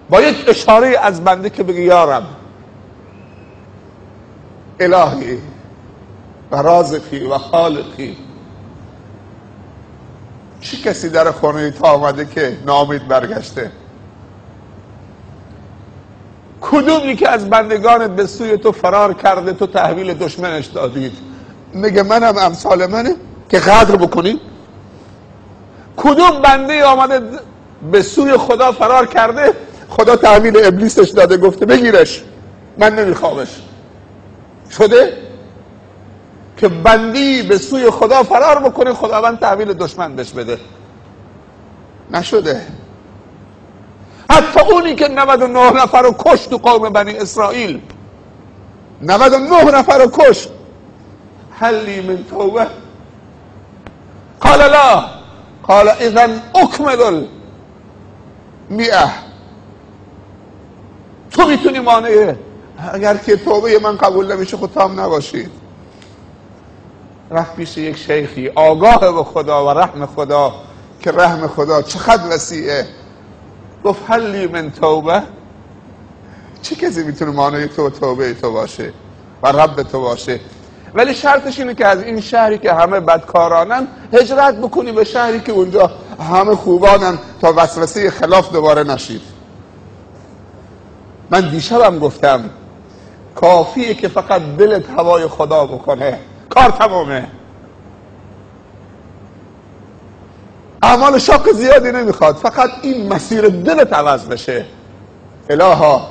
با یک اشاره از بنده که بگه یا رب، الهی و رازقی و خالقی. چه کسی در خانه تو آمده که ناامید برگشته؟ کدومی که از بندگانت به سوی تو فرار کرده تو تحویل دشمنش دادید؟ میگه منم امثال منه که غدر بکنی؟ کدوم بنده آمده به سوی خدا فرار کرده خدا تحویل ابلیسش داده گفته بگیرش من نمیخوامش؟ شده که بندی به سوی خدا فرار بکنه خداوند تحویل دشمن بهش بده؟ نشده. حتی اونی که 99 نفر رو کشت تو قوم بنی اسرائیل، 99 نفر رو کشت، هل لی من توبه؟ قال لا، قال اذن اکمل 100. تو میتونی مانعه؟ اگر که توبه من قبول نمیشه خود هم نباشید. رفت پیش یک شیخی آگاه به خدا و رحم خدا که رحم خدا چقدر وسیعه، گفت هل لی من توبه؟ چه کسی میتونه مانع تو توبه تو باشه و رب تو باشه؟ ولی شرطش اینه که از این شهری که همه بدکارانن هجرت بکنی به شهری که اونجا همه خوبانن تا وسوسه خلاف دوباره نشید. من دیشبم گفتم کافیه که فقط دلت هوای خدا بکنه، کار تمامه. اعمال شاق زیادی نمیخواد، فقط این مسیر دلت عوض بشه. الها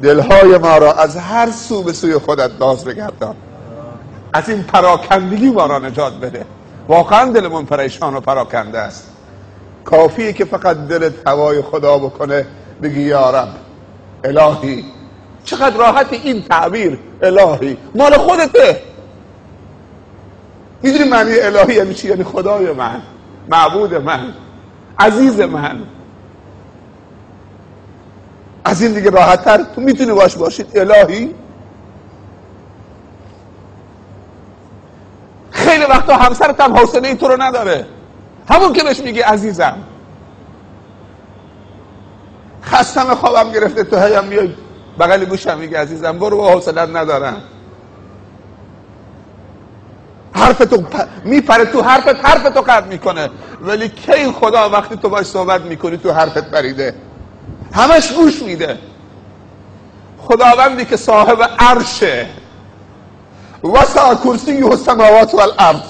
دلهای ما را از هر سو به سوی خودت باز بگردان، از این پراکندگی ما را نجات بده. واقعا دلمون پریشان و پراکنده است. کافیه که فقط دلت هوای خدا بکنه، بگی یا رب، الهی. چقدر راحت این تعبیر، الهی مال خودته. میدونی معنی الهی یعنی چی؟ یعنی خدای من، معبود من، عزیز من. از این دیگه راحت تر تو میتونی باشید الهی. خیلی وقتا همسرت هم حوصله تو رو نداره، همون که بهش میگه عزیزم. خستم خوابم گرفته تو هیم میای بغل گوشم میگه عزیزم، برو با حوصله‌ات ندارم. حرف تو میپره تو حرف تو قطع میکنه. ولی کی خدا وقتی تو باش صحبت میکنی تو حرفت پریده؟ همش گوش میده. خداوندی که صاحب عرشه، وسع کرسیه السماوات والارض،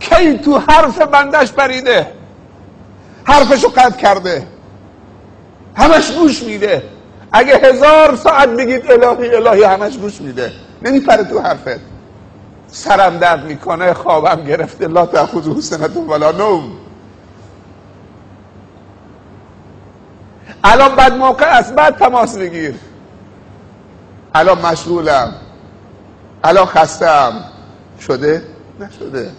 کی تو حرف بندش پریده؟ حرفشو قطع کرده، همش گوش میده. اگه 1000 ساعت بگید الهی الهی همش گوش میده، نمیپره تو حرفت. سرم درد میکنه، خوابم گرفته، لا تأخذه سنة ولا نوم. الان بد موقع است، بعد تماس بگیر. الان مشغولم، الان خستم. شده؟ نشده.